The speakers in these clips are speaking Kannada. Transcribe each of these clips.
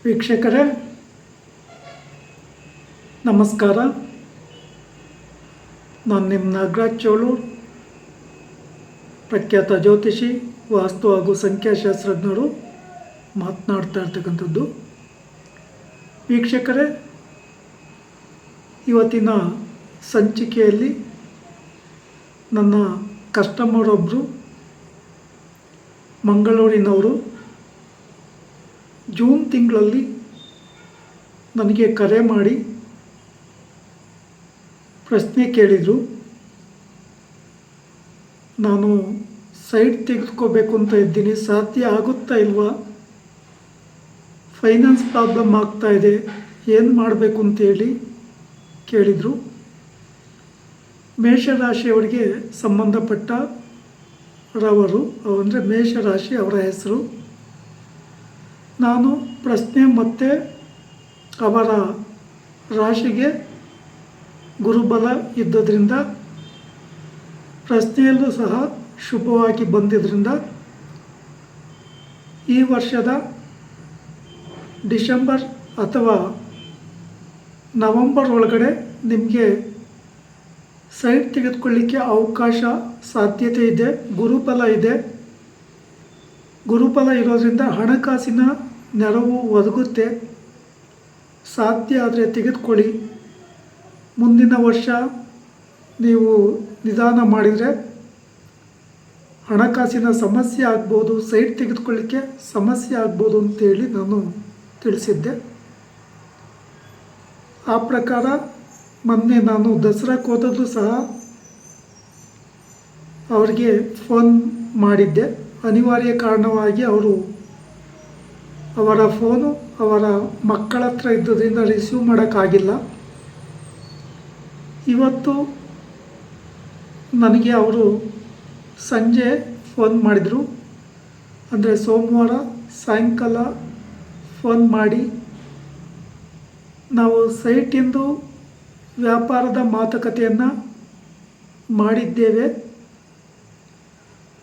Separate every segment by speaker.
Speaker 1: ವೀಕ್ಷಕರೇ ನಮಸ್ಕಾರ. ನಾನು ನಿಮ್ಮ ನಾಗರಾಜ್ ಚೋಳೂರ್, ಪ್ರಖ್ಯಾತ ಜ್ಯೋತಿಷಿ, ವಾಸ್ತು ಹಾಗೂ ಸಂಖ್ಯಾಶಾಸ್ತ್ರಜ್ಞರು ಮಾತನಾಡ್ತಾ ಇರ್ತಕ್ಕಂಥದ್ದು. ವೀಕ್ಷಕರೇ, ಇವತ್ತಿನ ಸಂಚಿಕೆಯಲ್ಲಿ ನನ್ನ ಕಸ್ಟಮರ್ ಒಬ್ಬರು ಮಂಗಳೂರಿನವರು ಜೂನ್ ತಿಂಗಳಲ್ಲಿ ನನಗೆ ಕರೆ ಮಾಡಿ ಪ್ರಶ್ನೆ ಕೇಳಿದರು. ನಾನು ಸೈಟ್ ತೆಗೆದುಕೋಬೇಕು ಅಂತ ಇದ್ದೀನಿ, ಸಾಧ್ಯ ಆಗುತ್ತಾ ಇಲ್ವಾ, ಫೈನಾನ್ಸ್ ಪ್ರಾಬ್ಲಮ್ ಆಗ್ತಾ ಇದೆ, ಏನು ಮಾಡಬೇಕು ಅಂತೇಳಿ ಕೇಳಿದರು. ಮೇಷರಾಶಿಯವರಿಗೆ ಸಂಬಂಧಪಟ್ಟರವರು, ಅಂದರೆ ಮೇಷರಾಶಿ ಅವರ ಹೆಸರು. ನಾನು ಪ್ರಶ್ನೆ ಮತ್ತು ಅವರ ರಾಶಿಗೆ ಗುರುಬಲ ಇದ್ದದ್ರಿಂದ ಪ್ರಶ್ನೆಯಲ್ಲೂ ಸಹ ಶುಭವಾಗಿ ಬಂದಿದ್ದರಿಂದ ಈ ವರ್ಷದ ಡಿಸೆಂಬರ್ ಅಥವಾ ನವಂಬರ್ ಒಳಗಡೆ ನಿಮಗೆ ಸೈಟ್ ತೆಗೆದುಕೊಳ್ಳಿಕ್ಕೆ ಅವಕಾಶ ಸಾಧ್ಯತೆ ಇದೆ. ಗುರುಬಲ ಇದೆ. ಗುರುಬಲ ಇರೋದರಿಂದ ಹಣಕಾಸಿನ ನೆರವು ಒದಗುತ್ತೆ. ಸಾಧ್ಯ ಆದರೆ ತೆಗೆದುಕೊಳ್ಳಿ. ಮುಂದಿನ ವರ್ಷ ನೀವು ನಿಧಾನ ಮಾಡಿದರೆ ಹಣಕಾಸಿನ ಸಮಸ್ಯೆ ಆಗ್ಬೋದು, ಸೈಟ್ ತೆಗೆದುಕೊಳ್ಳಿಕ್ಕೆ ಸಮಸ್ಯೆ ಆಗ್ಬೋದು ಅಂತೇಳಿ ನಾನು ತಿಳಿಸಿದ್ದೆ. ಆ ಪ್ರಕಾರ ಮೊನ್ನೆ ನಾನು ದಸರಾಕ್ಕೆ ಹೋದದ್ದು ಸಹ ಅವರಿಗೆ ಫೋನ್ ಮಾಡಿದ್ದೆ. ಅನಿವಾರ್ಯ ಕಾರಣವಾಗಿ ಅವರ ಫೋನು ಅವರ ಮಕ್ಕಳ ಹತ್ರ ಇದ್ದದ್ರಿಂದ ರಿಸೀವ್ ಮಾಡೋಕ್ಕಾಗಿಲ್ಲ. ಇವತ್ತು ನನಗೆ ಅವರು ಸಂಜೆ ಫೋನ್ ಮಾಡಿದರು, ಅಂದರೆ ಸೋಮವಾರ ಸಾಯಂಕಾಲ ಫೋನ್ ಮಾಡಿ ನಾವು ಸೈಟಿಂದು ವ್ಯಾಪಾರದ ಮಾತುಕತೆಯನ್ನು ಮಾಡಿದ್ದೇವೆ,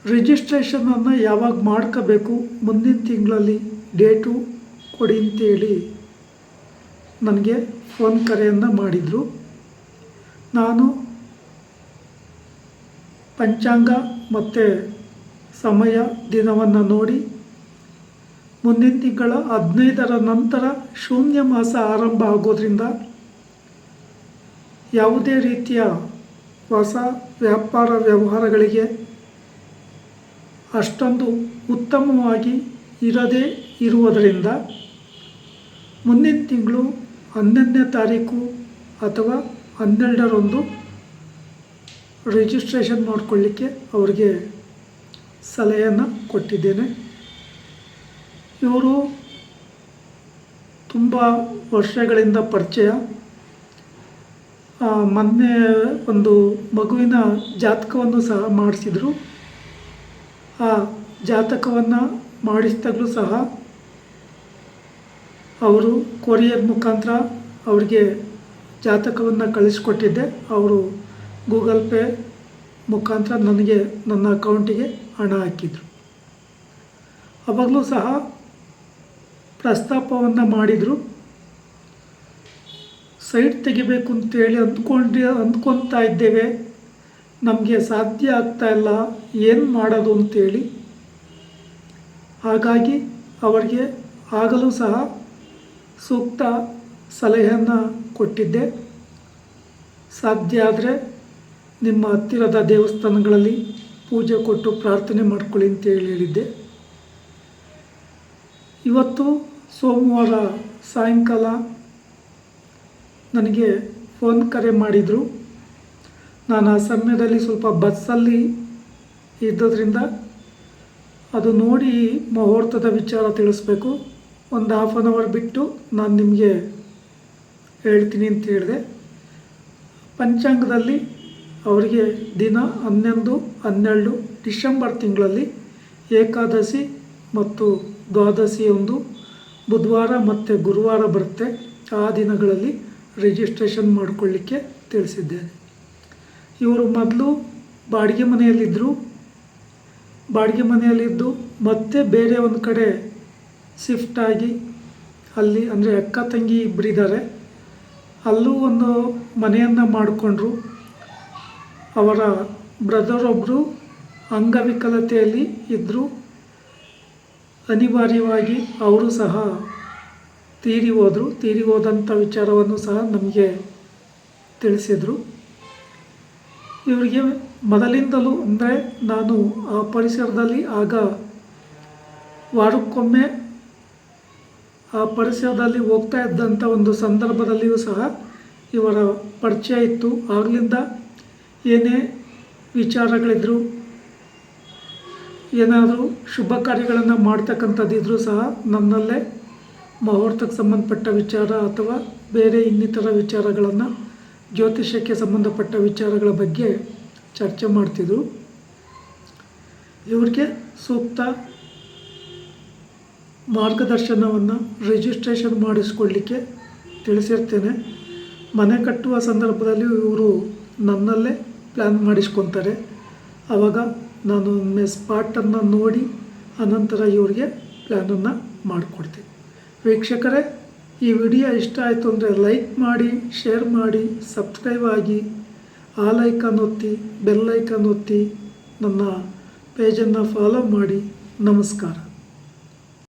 Speaker 1: ರಿಜಿಸ್ಟ್ರೇಷನನ್ನು ಯಾವಾಗ ಮಾಡ್ಕೋಬೇಕು, ಮುಂದಿನ ತಿಂಗಳಲ್ಲಿ ಡೇಟು ಕೊಡಿ ಅಂತೇಳಿ ನನಗೆ ಫೋನ್ ಕರೆಯನ್ನು ಮಾಡಿದರು. ನಾನು ಪಂಚಾಂಗ ಮತ್ತು ಸಮಯ ದಿನವನ್ನು ನೋಡಿ ಮುಂದಿನ ತಿಂಗಳ 15ರ ನಂತರ ಶೂನ್ಯ ಮಾಸ ಆರಂಭ ಆಗೋದ್ರಿಂದ ಯಾವುದೇ ರೀತಿಯ ಹೊಸ ವ್ಯಾಪಾರ ವ್ಯವಹಾರಗಳಿಗೆ ಅಷ್ಟೊಂದು ಉತ್ತಮವಾಗಿ ಇರದೇ ಇರುವುದರಿಂದ ಮುಂದಿನ ತಿಂಗಳು 11ನೇ ತಾರೀಕು ಅಥವಾ 12ರಂದು ರಿಜಿಸ್ಟ್ರೇಷನ್ ಮಾಡಿಕೊಳ್ಳಿಕ್ಕೆ ಅವರಿಗೆ ಸಲಹೆಯನ್ನು ಕೊಟ್ಟಿದ್ದೇನೆ. ಇವರು ತುಂಬ ವರ್ಷಗಳಿಂದ ಪರಿಚಯ. ಮೊನ್ನೆ ಒಂದು ಮಗುವಿನ ಜಾತಕವನ್ನು ಸಹ ಮಾಡಿಸಿದರು. ಆ ಜಾತಕವನ್ನು ಮಾಡಿಸಿದಾಗಲೂ ಸಹ ಅವರು ಕೊರಿಯರ್ ಮುಖಾಂತರ ಅವರಿಗೆ ಜಾತಕವನ್ನು ಕಳಿಸ್ಕೊಟ್ಟಿದ್ದೆ. ಅವರು ಗೂಗಲ್ ಪೇ ಮುಖಾಂತರ ನನಗೆ ನನ್ನ ಅಕೌಂಟಿಗೆ ಹಣ ಹಾಕಿದರು. ಆವಾಗಲೂ ಸಹ ಪ್ರಸ್ತಾಪವನ್ನು ಮಾಡಿದರು. ಸೈಟ್ ತೆಗಿಬೇಕು ಅಂತೇಳಿ ಅಂದ್ಕೊತಾ ಇದ್ದೇವೆ, ನಮಗೆ ಸಾಧ್ಯ ಆಗ್ತಾಯಿಲ್ಲ, ಏನು ಮಾಡೋದು ಅಂತೇಳಿ. ಹಾಗಾಗಿ ಅವರಿಗೆ ಆಗಲೂ ಸಹ ಸೂಕ್ತ ಸಲಹೆಯನ್ನು ಕೊಟ್ಟಿದ್ದೆ. ಸಾಧ್ಯ ಆದರೆ ನಿಮ್ಮ ಹತ್ತಿರದ ದೇವಸ್ಥಾನಗಳಲ್ಲಿ ಪೂಜೆ ಕೊಟ್ಟು ಪ್ರಾರ್ಥನೆ ಮಾಡ್ಕೊಳ್ಳಿ ಅಂತೇಳಿ ಹೇಳಿದ್ದೆ. ಇವತ್ತು ಸೋಮವಾರ ಸಾಯಂಕಾಲ ನನಗೆ ಫೋನ್ ಕರೆ ಮಾಡಿದರು. ನಾನು ಆ ಸಮಯದಲ್ಲಿ ಸ್ವಲ್ಪ ಬಸ್ಸಲ್ಲಿ ಇದ್ದದ್ರಿಂದ ಅದು ನೋಡಿ ಮುಹೂರ್ತದ ವಿಚಾರ ತಿಳಿಸ್ಬೇಕು, ಒಂದು ಹಾಫ್ ಆನ್ ಅವರ್ ಬಿಟ್ಟು ನಾನು ನಿಮಗೆ ಹೇಳ್ತೀನಿ ಅಂತ ಹೇಳಿದೆ. ಪಂಚಾಂಗದಲ್ಲಿ ಅವರಿಗೆ ದಿನ 11-12 ಡಿಸೆಂಬರ್ ತಿಂಗಳಲ್ಲಿ ಏಕಾದಶಿ ಮತ್ತು ದ್ವಾದಶಿ ಒಂದು ಬುಧವಾರ ಮತ್ತು ಗುರುವಾರ ಬರುತ್ತೆ. ಆ ದಿನಗಳಲ್ಲಿ ರಿಜಿಸ್ಟ್ರೇಷನ್ ಮಾಡಿಕೊಳ್ಳಿಕ್ಕೆ ತಿಳಿಸಿದ್ದೇನೆ. ಇವರು ಮೊದಲು ಬಾಡಿಗೆ ಮನೆಯಲ್ಲಿದ್ದರು. ಬಾಡಿಗೆ ಮನೆಯಲ್ಲಿದ್ದು ಮತ್ತೆ ಬೇರೆ ಒಂದು ಕಡೆ ಶಿಫ್ಟ್ ಆಗಿ ಅಲ್ಲಿ ಅಂದರೆ ಅಕ್ಕ ತಂಗಿ ಇಬ್ಬರಿದ್ದಾರೆ. ಅಲ್ಲೂ ಒಂದು ಮನೆಯನ್ನು ಮಾಡಿಕೊಂಡ್ರು. ಅವರ ಬ್ರದರ್ ಒಬ್ಬರು ಅಂಗವಿಕಲತೆಯಲ್ಲಿ ಇದ್ದರು. ಅನಿವಾರ್ಯವಾಗಿ ಅವರು ಸಹ ತೀರಿ ಹೋದಂಥ ವಿಚಾರವನ್ನು ಸಹ ನಮಗೆ ತಿಳಿಸಿದರು. ಇವರಿಗೆ ಮೊದಲಿಂದಲೂ ಅಂದರೆ ನಾನು ಆ ಪರಿಸರದಲ್ಲಿ ಆಗ ವಾರಕ್ಕೊಮ್ಮೆ ಆ ಪರಿಸರದಲ್ಲಿ ಹೋಗ್ತಾ ಇದ್ದಂಥ ಒಂದು ಸಂದರ್ಭದಲ್ಲಿಯೂ ಸಹ ಇವರ ಪರಿಚಯ ಇತ್ತು. ಆಗಲಿಂದ ಏನೇ ವಿಚಾರಗಳಿದ್ದರೂ, ಏನಾದರೂ ಶುಭ ಕಾರ್ಯಗಳನ್ನು ಮಾಡ್ತಕ್ಕಂಥದ್ದಿದ್ರೂ ಸಹ ನನ್ನಲ್ಲೇ ಮುಹೂರ್ತಕ್ಕೆ ಸಂಬಂಧಪಟ್ಟ ವಿಚಾರ ಅಥವಾ ಬೇರೆ ಇನ್ನಿತರ ವಿಚಾರಗಳನ್ನು, ಜ್ಯೋತಿಷ್ಯಕ್ಕೆ ಸಂಬಂಧಪಟ್ಟ ವಿಚಾರಗಳ ಬಗ್ಗೆ ಚರ್ಚೆ ಮಾಡ್ತಿದ್ರು. ಇವ್ರಿಗೆ ಸೂಕ್ತ ಮಾರ್ಗದರ್ಶನವನ್ನು ರಿಜಿಸ್ಟ್ರೇಷನ್ ಮಾಡಿಸ್ಕೊಳ್ಳಿಕ್ಕೆ ತಿಳಿಸಿರ್ತೇನೆ. ಮನೆ ಕಟ್ಟುವ ಸಂದರ್ಭದಲ್ಲಿ ಇವರು ನನ್ನಲ್ಲೇ ಪ್ಲ್ಯಾನ್ ಮಾಡಿಸ್ಕೊತಾರೆ. ಆವಾಗ ನಾನು ಒಮ್ಮೆ ಸ್ಪಾಟನ್ನು ನೋಡಿ ಅನಂತರ ಇವರಿಗೆ ಪ್ಲ್ಯಾನನ್ನು ಮಾಡಿಕೊಡ್ತೀನಿ. ವೀಕ್ಷಕರೇ, ಈ ವಿಡಿಯೋ ಇಷ್ಟ ಆಯಿತು ಅಂದರೆ ಲೈಕ್ ಮಾಡಿ, ಶೇರ್ ಮಾಡಿ, ಸಬ್ಸ್ಕ್ರೈಬ್ ಆಗಿ, ಆಲ್ ಐಕಾನ್ ಒತ್ತಿ, ಬೆಲ್ ಐಕಾನ್ ಒತ್ತಿ ನನ್ನ ಪೇಜನ್ನು ಫಾಲೋ ಮಾಡಿ. ನಮಸ್ಕಾರ.